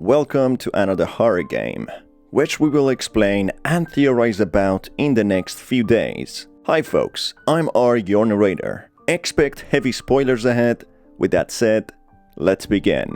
welcome to another horror game, which we will explain and theorize about in the next few days. Hi folks, I'm R, your narrator. Expect heavy spoilers ahead. With that said, let's begin.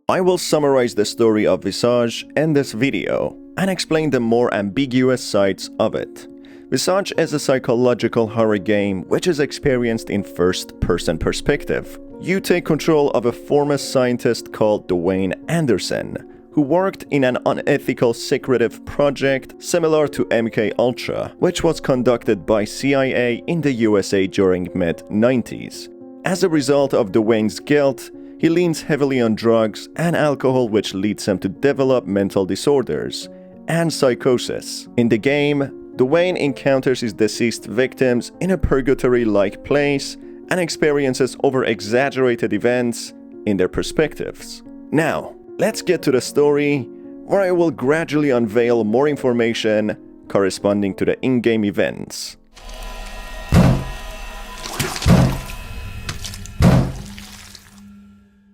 I will summarize the story of Visage in this video and explain the more ambiguous sides of it. Visage is a psychological horror game which is experienced in first-person perspective. You take control of a former scientist called Duane Anderson, who worked in an unethical secretive project similar to MK Ultra, which was conducted by CIA in the USA during mid-90s. As a result of Duane's guilt, he leans heavily on drugs and alcohol, which leads him to develop mental disorders and psychosis. In the game, Duane encounters his deceased victims in a purgatory-like place and experiences over-exaggerated events in their perspectives. Now, let's get to the story, where I will gradually unveil more information corresponding to the in-game events.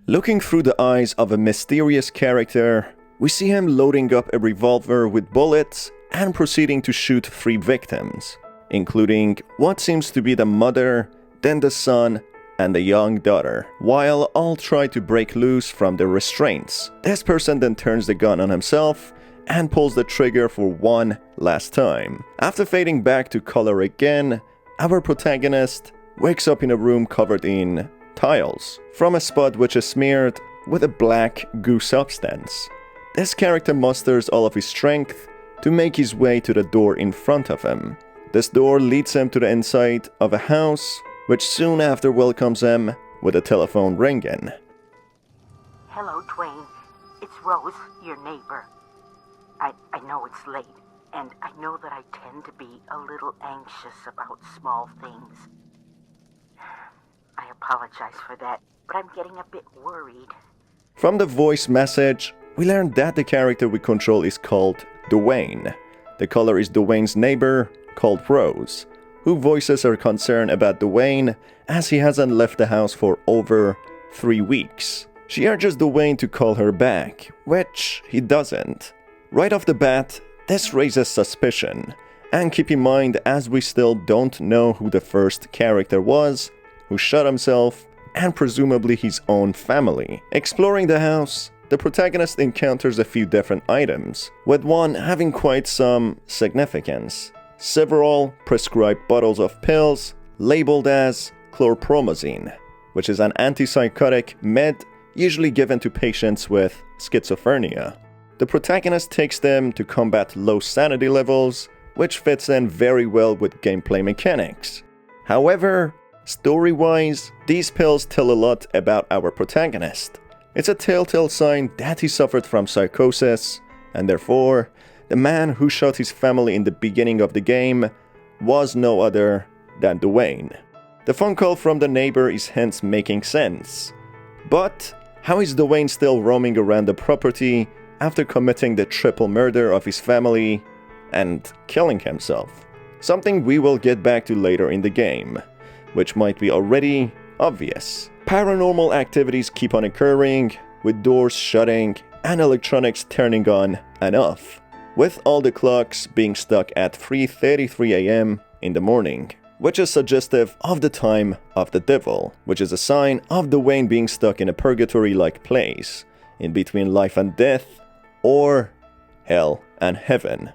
Looking through the eyes of a mysterious character, we see him loading up a revolver with bullets and proceeding to shoot 3 victims, including what seems to be the mother, then the son, and the young daughter, while all try to break loose from the restraints. This person then turns the gun on himself and pulls the trigger for one last time. After fading back to color again, our protagonist wakes up in a room covered in tiles from a spot which is smeared with a black goo substance. This character musters all of his strength to make his way to the door in front of him. This door leads him to the inside of a house, which soon after welcomes him with a telephone ringing. Hello, Duane. It's Rose, your neighbor. I know it's late, and I know that I tend to be a little anxious about small things. I apologize for that, but I'm getting a bit worried. From the voice message, we learn that the character we control is called Duane. The caller is Duane's neighbor, called Rose, who voices her concern about Duane as he hasn't left the house for over 3 weeks. She urges Duane to call her back, which he doesn't. Right off the bat, this raises suspicion, and keep in mind as we still don't know who the first character was, who shot himself, and presumably his own family. Exploring the house, the protagonist encounters a few different items, with one having quite some significance. Several prescribed bottles of pills labeled as chlorpromazine, which is an antipsychotic med usually given to patients with schizophrenia. The protagonist takes them to combat low sanity levels, which fits in very well with gameplay mechanics. However, story-wise, these pills tell a lot about our protagonist. It's a telltale sign that he suffered from psychosis, and therefore, the man who shot his family in the beginning of the game was no other than Duane. The phone call from the neighbor is hence making sense. But how is Duane still roaming around the property after committing the triple murder of his family and killing himself? Something we will get back to later in the game, which might be already obvious. Paranormal activities keep on occurring, with doors shutting and electronics turning on and off, with all the clocks being stuck at 3:33 a.m. in the morning, which is suggestive of the time of the devil, which is a sign of Duane being stuck in a purgatory-like place, in between life and death, or hell and heaven.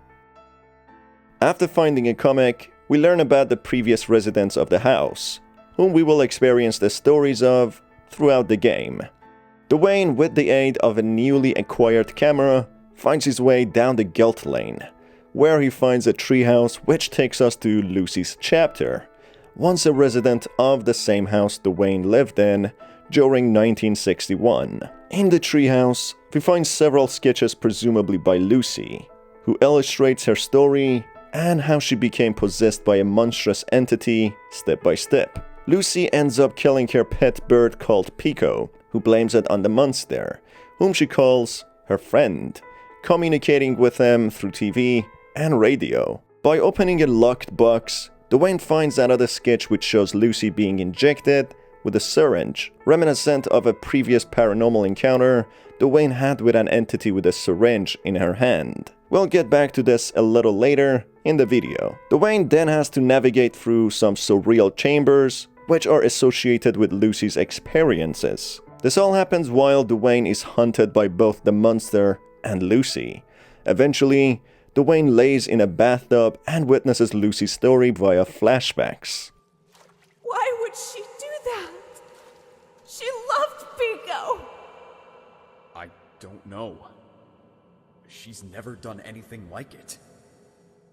After finding a comic, we learn about the previous residents of the house, whom we will experience the stories of throughout the game. Duane, with the aid of a newly acquired camera, finds his way down the guilt lane, where he finds a treehouse which takes us to Lucy's chapter, once a resident of the same house Duane lived in during 1961. In the treehouse, we find several sketches presumably by Lucy, who illustrates her story and how she became possessed by a monstrous entity step by step. Lucy ends up killing her pet bird called Pico, who blames it on the monster, whom she calls her friend, communicating with him through TV and radio. By opening a locked box, Duane finds another sketch which shows Lucy being injected with a syringe, reminiscent of a previous paranormal encounter Duane had with an entity with a syringe in her hand. We'll get back to this a little later in the video. Duane then has to navigate through some surreal chambers which are associated with Lucy's experiences. This all happens while Duane is hunted by both the monster and Lucy. Eventually, Duane lays in a bathtub and witnesses Lucy's story via flashbacks. Why would she do that? She loved Pico. I don't know. She's never done anything like it.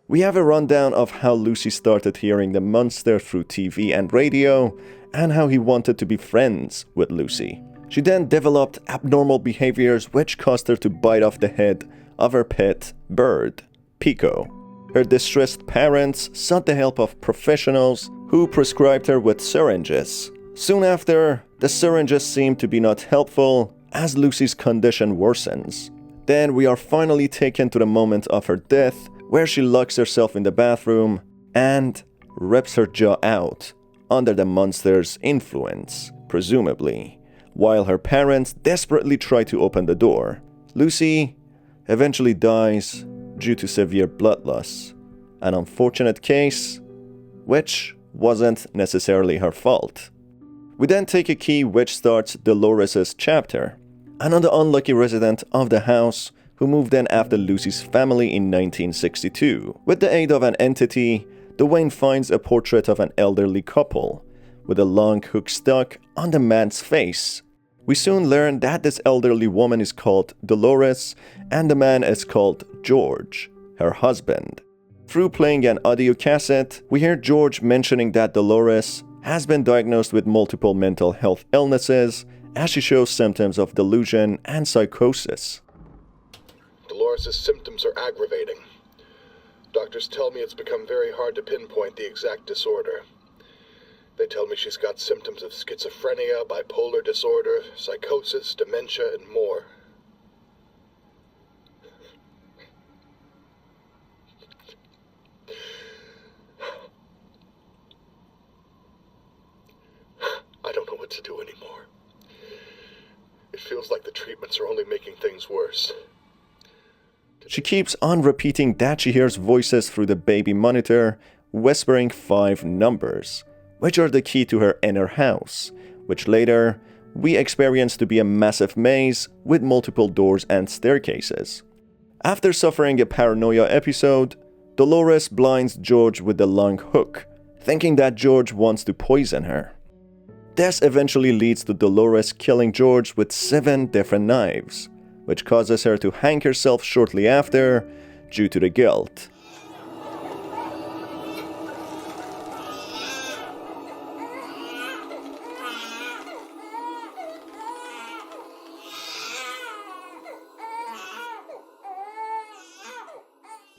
We have a rundown of how Lucy started hearing the monster through TV and radio, and how he wanted to be friends with Lucy. She then developed abnormal behaviors which caused her to bite off the head of her pet bird, Pico. Her distressed parents sought the help of professionals who prescribed her with syringes. Soon after, the syringes seem to be not helpful as Lucy's condition worsens. Then we are finally taken to the moment of her death, where she locks herself in the bathroom and rips her jaw out under the monster's influence, presumably, while her parents desperately try to open the door. Lucy eventually dies due to severe blood loss, an unfortunate case which wasn't necessarily her fault. We then take a key which starts Dolores' chapter, another unlucky resident of the house who moved in after Lucy's family in 1962. With the aid of an entity, Duane finds a portrait of an elderly couple, with a long hook stuck on the man's face. We soon learn that this elderly woman is called Dolores, and the man is called George, her husband. Through playing an audio cassette, we hear George mentioning that Dolores has been diagnosed with multiple mental health illnesses, as she shows symptoms of delusion and psychosis. Dolores' symptoms are aggravating. Doctors tell me it's become very hard to pinpoint the exact disorder. They tell me she's got symptoms of schizophrenia, bipolar disorder, psychosis, dementia, and more. I don't know what to do anymore. It feels like the treatments are only making things worse. She keeps on repeating that she hears voices through the baby monitor, whispering 5 numbers, which are the key to her inner house, which later we experience to be a massive maze with multiple doors and staircases. After suffering a paranoia episode, Dolores blinds George with the long hook, thinking that George wants to poison her. This eventually leads to Dolores killing George with 7 different knives, which causes her to hang herself shortly after due to the guilt.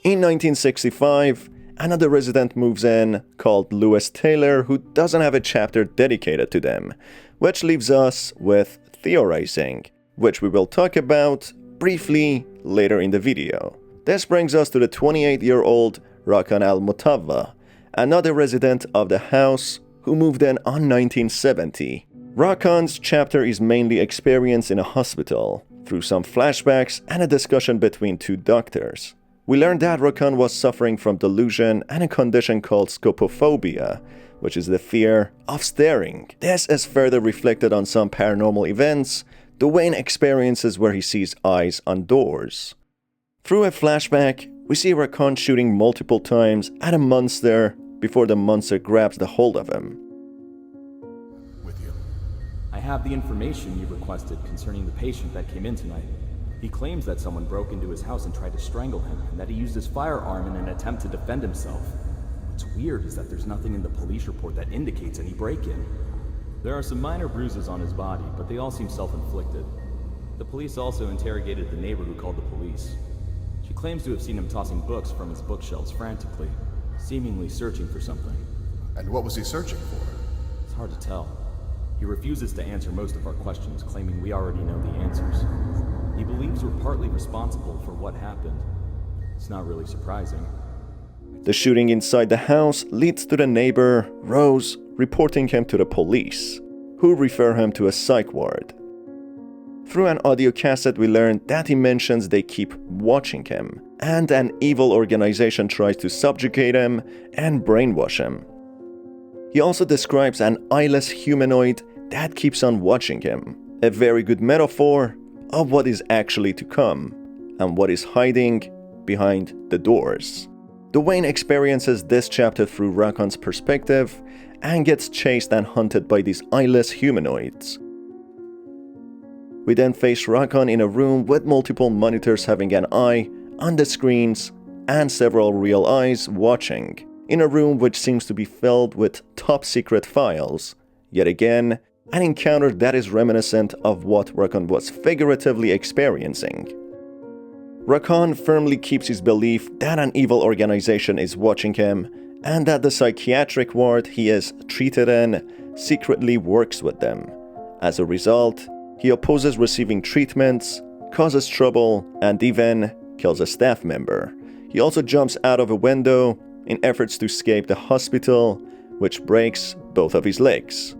In 1965, another resident moves in called Lewis Taylor, who doesn't have a chapter dedicated to them, which leaves us with theorizing, which we will talk about briefly later in the video. This brings us to the 28-year-old Rakon al-Mutawwa, another resident of the house who moved in on 1970. Rakon's chapter is mainly experienced in a hospital, through some flashbacks and a discussion between 2 doctors. We learned that Rakon was suffering from delusion and a condition called scopophobia, which is the fear of staring. This is further reflected on some paranormal events Duane experiences where he sees eyes on doors. Through a flashback, we see Rakon shooting multiple times at a monster before the monster grabs the hold of him. With you. I have the information you requested concerning the patient that came in tonight. He claims that someone broke into his house and tried to strangle him, and that he used his firearm in an attempt to defend himself. What's weird is that there's nothing in the police report that indicates any break-in. There are some minor bruises on his body, but they all seem self-inflicted. The police also interrogated the neighbor who called the police. She claims to have seen him tossing books from his bookshelves frantically, seemingly searching for something. And what was he searching for? It's hard to tell. He refuses to answer most of our questions, claiming we already know the answers. He believes we're partly responsible for what happened. It's not really surprising. I The shooting inside the house leads to the neighbor, Rose, reporting him to the police, who refer him to a psych ward. Through an audio cassette, we learn that he mentions they keep watching him, and an evil organization tries to subjugate him and brainwash him. He also describes an eyeless humanoid that keeps on watching him, a very good metaphor of what is actually to come and what is hiding behind the doors. Duane experiences this chapter through Rakon's perspective and gets chased and hunted by these eyeless humanoids. We then face Rakon in a room with multiple monitors having an eye on the screens and several real eyes watching, in a room which seems to be filled with top secret files. Yet again, an encounter that is reminiscent of what Rakon was figuratively experiencing. Rakon firmly keeps his belief that an evil organization is watching him and that the psychiatric ward he is treated in secretly works with them. As a result, he opposes receiving treatments, causes trouble, and even kills a staff member. He also jumps out of a window in efforts to escape the hospital, which breaks both of his legs.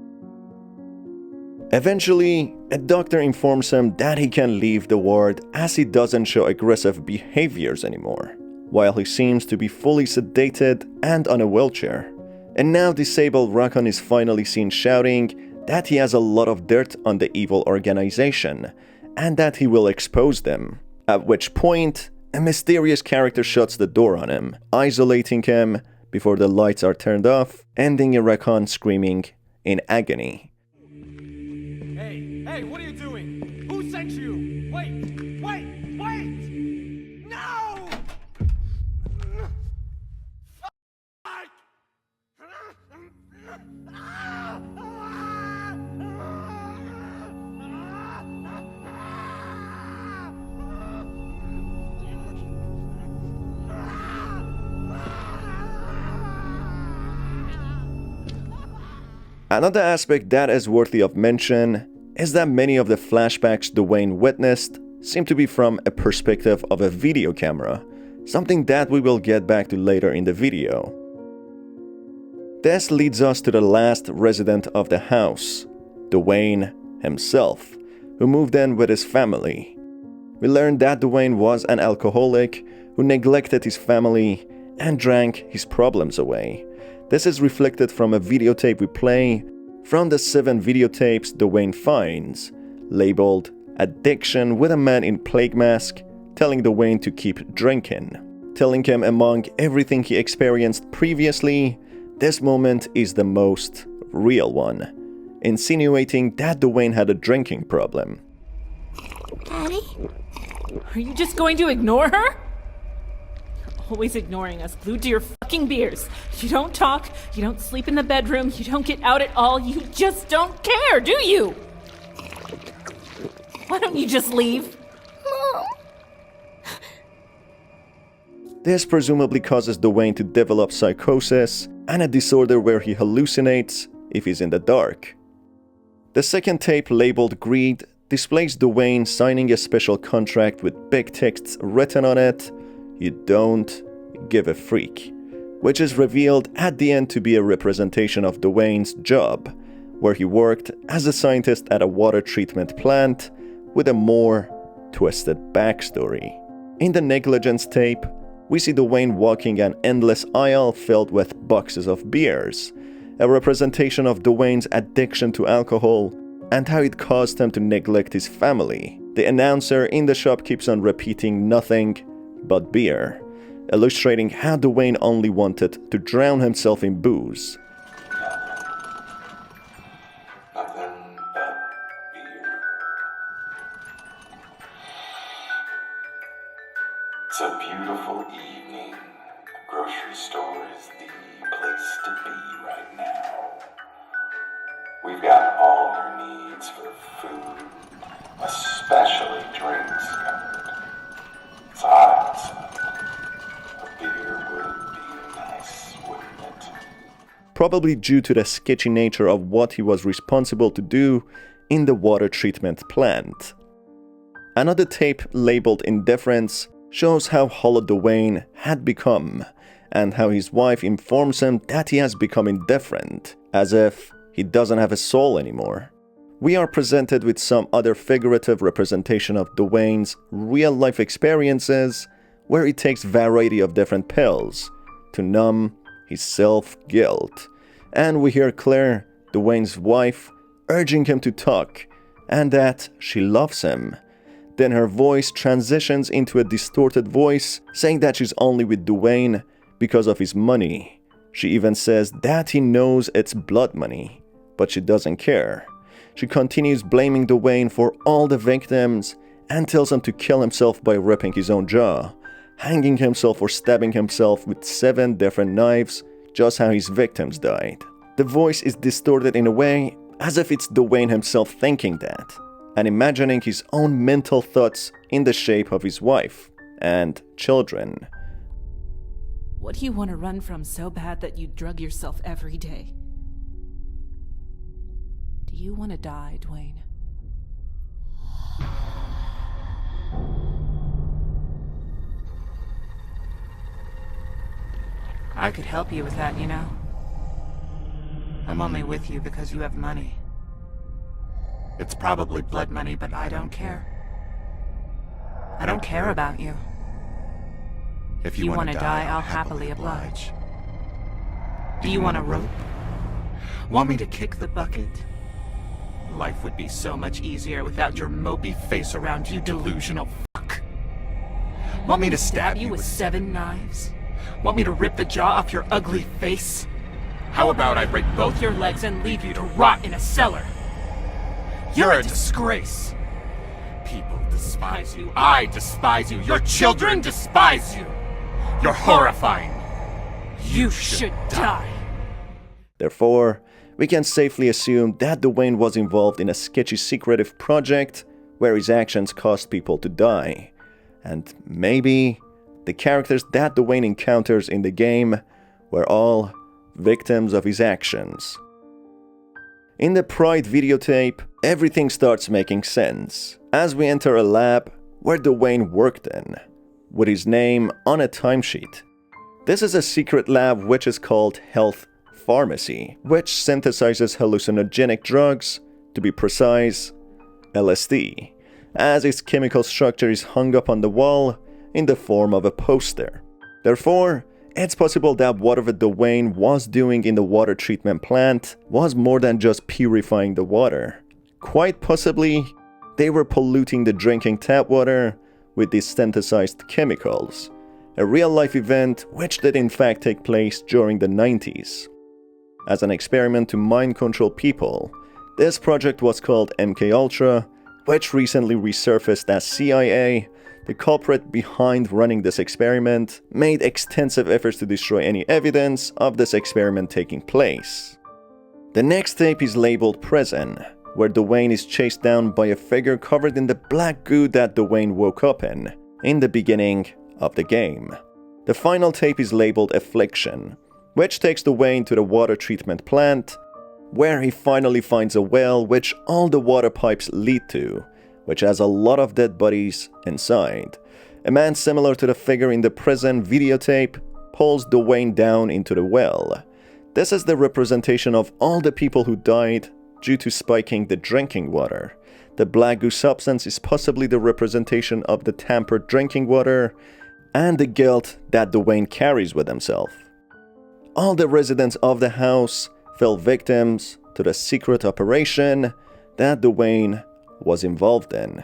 Eventually, a doctor informs him that he can leave the ward as he doesn't show aggressive behaviors anymore, while he seems to be fully sedated and on a wheelchair. And now disabled Rakon is finally seen shouting that he has a lot of dirt on the evil organization and that he will expose them, at which point a mysterious character shuts the door on him, isolating him before the lights are turned off, ending in Rakon screaming in agony. Hey, what are you doing? Who sent you? Wait! No! Fuck! Another aspect that is worthy of mention is that many of the flashbacks Duane witnessed seem to be from a perspective of a video camera, something that we will get back to later in the video. This leads us to the last resident of the house, Duane himself, who moved in with his family. We learned that Duane was an alcoholic who neglected his family and drank his problems away. This is reflected from a videotape we play from the 7 videotapes Duane finds, labeled Addiction, with a man in plague mask telling Duane to keep drinking, telling him among everything he experienced previously, this moment is the most real one, insinuating that Duane had a drinking problem. Daddy? Are you just going to ignore her? Always ignoring us, glued to your fucking beers. You don't talk, you don't sleep in the bedroom, you don't get out at all, you just don't care, do you? Why don't you just leave? Mom. This presumably causes Duane to develop psychosis and a disorder where he hallucinates if he's in the dark. The second tape, labeled Greed, displays Duane signing a special contract with big texts written on it, "You don't give a freak," which is revealed at the end to be a representation of Duane's job, where he worked as a scientist at a water treatment plant with a more twisted backstory. In the negligence tape, we see Duane walking an endless aisle filled with boxes of beers, a representation of Duane's addiction to alcohol and how it caused him to neglect his family. The announcer in the shop keeps on repeating nothing but beer, illustrating how Duane only wanted to drown himself in booze. Nothing but beer. It's a beautiful evening. The grocery store is the place to be right now. We've got all your needs for food, especially drinks covered. It's hot outside. A beer would be nice, wouldn't it? Probably due to the sketchy nature of what he was responsible to do in the water treatment plant. Another tape, labeled Indifference, shows how hollow Duane had become and how his wife informs him that he has become indifferent, as if he doesn't have a soul anymore. We are presented with some other figurative representation of Duane's real-life experiences, where he takes variety of different pills to numb his self-guilt. And we hear Claire, Duane's wife, urging him to talk, and that she loves him. Then her voice transitions into a distorted voice, saying that she's only with Duane because of his money. She even says that he knows it's blood money, but she doesn't care. She continues blaming Duane for all the victims and tells him to kill himself by ripping his own jaw, hanging himself or stabbing himself with 7 different knives, just how his victims died. The voice is distorted in a way as if it's Duane himself thinking that, and imagining his own mental thoughts in the shape of his wife and children. What do you want to run from so bad that you drug yourself every day? Do you want to die, Duane? I could help you with that, you know. I'm only with you because you have money. It's probably blood money, but I don't care. I don't care about you. If you want to die, I'll happily oblige. Do you want a rope? Want me to kick the bucket? Life would be so much easier without your mopey face around, you delusional fuck. Want me to stab you with 7 knives? Want me to rip the jaw off your ugly face? How about I break both your legs and leave you to rot in a cellar? You're a disgrace. People despise you. I despise you. Your children despise you. You're horrifying. You should die. Therefore, we can safely assume that Duane was involved in a sketchy secretive project where his actions caused people to die. And maybe the characters that Duane encounters in the game were all victims of his actions. In the Pride videotape, everything starts making sense as we enter a lab where Duane worked in, with his name on a timesheet. This is a secret lab which is called Health Pharmacy, which synthesizes hallucinogenic drugs, to be precise, LSD, as its chemical structure is hung up on the wall in the form of a poster. Therefore, it's possible that whatever Duane was doing in the water treatment plant was more than just purifying the water. Quite possibly, they were polluting the drinking tap water with these synthesized chemicals, a real-life event which did in fact take place during the 90s. As an experiment to mind control people, this project was called MKUltra, which recently resurfaced as CIA. The culprit behind running this experiment made extensive efforts to destroy any evidence of this experiment taking place. The next tape is labeled Prison, where Duane is chased down by a figure covered in the black goo that Duane woke up in the beginning of the game. The final tape is labeled Affliction, which takes Duane to the water treatment plant, where he finally finds a well which all the water pipes lead to, which has a lot of dead bodies inside. A man similar to the figure in the prison videotape pulls Duane down into the well. This is the representation of all the people who died due to spiking the drinking water. The black goo substance is possibly the representation of the tampered drinking water and the guilt that Duane carries with himself. All the residents of the house fell victims to the secret operation that Duane was involved in.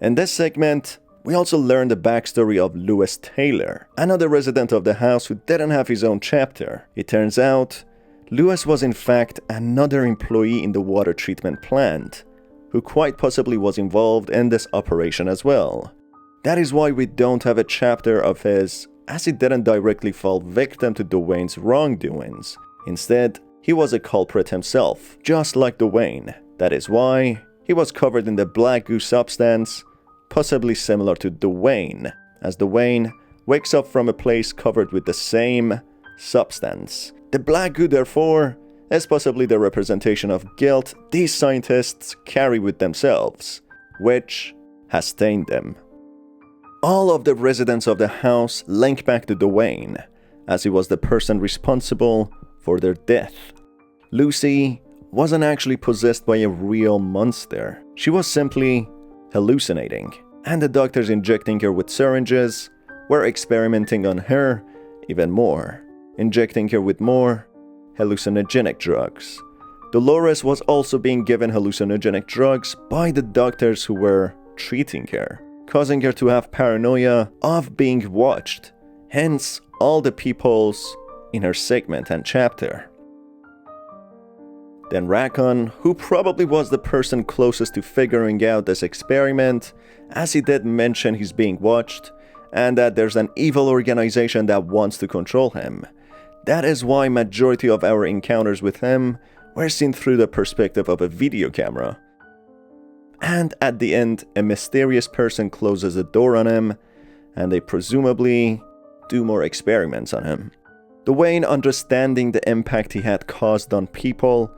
In this segment, we also learn the backstory of Lewis Taylor, another resident of the house who didn't have his own chapter. It turns out, Lewis was in fact another employee in the water treatment plant, who quite possibly was involved in this operation as well. That is why we don't have a chapter of his, as he didn't directly fall victim to Duane's wrongdoings. Instead, he was a culprit himself, just like Duane. That is why he was covered in the black goo substance, possibly similar to Duane, as Duane wakes up from a place covered with the same substance. The black goo, therefore, is possibly the representation of guilt these scientists carry with themselves, which has stained them. All of the residents of the house link back to Duane, as he was the person responsible for their death. Lucy wasn't actually possessed by a real monster. She was simply hallucinating, and the doctors injecting her with syringes were experimenting on her even more, injecting her with more hallucinogenic drugs. Dolores was also being given hallucinogenic drugs by the doctors who were treating her, causing her to have paranoia of being watched, hence all the peepholes in her segment and chapter. Then Rakon, who probably was the person closest to figuring out this experiment, as he did mention he's being watched, and that there's an evil organization that wants to control him. That is why majority of our encounters with him were seen through the perspective of a video camera. And at the end, a mysterious person closes the door on him, and they presumably do more experiments on him. Duane, understanding the impact he had caused on people,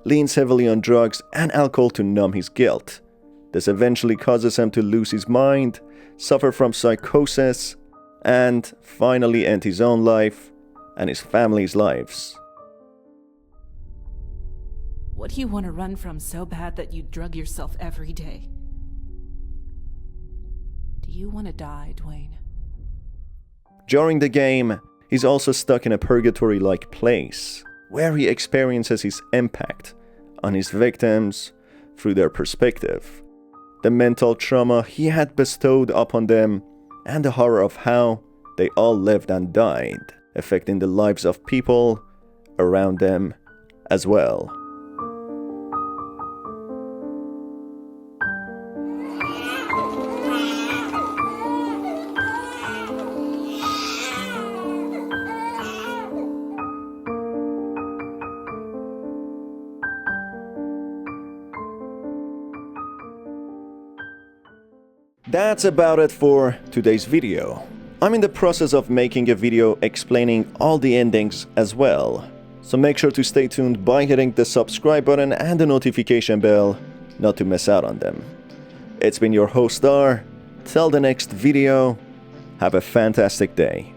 leans heavily on drugs and alcohol to numb his guilt. This eventually causes him to lose his mind, suffer from psychosis, and finally end his own life and his family's lives. What do you want to run from so bad that you drug yourself every day? Do you want to die, Duane? During the game, he's also stuck in a purgatory-like place, where he experiences his impact on his victims through their perspective, the mental trauma he had bestowed upon them, and the horror of how they all lived and died, affecting the lives of people around them as well. That's about it for today's video. I'm in the process of making a video explaining all the endings as well, so make sure to stay tuned by hitting the subscribe button and the notification bell not to miss out on them. It's been your host Star. Till the next video, have a fantastic day.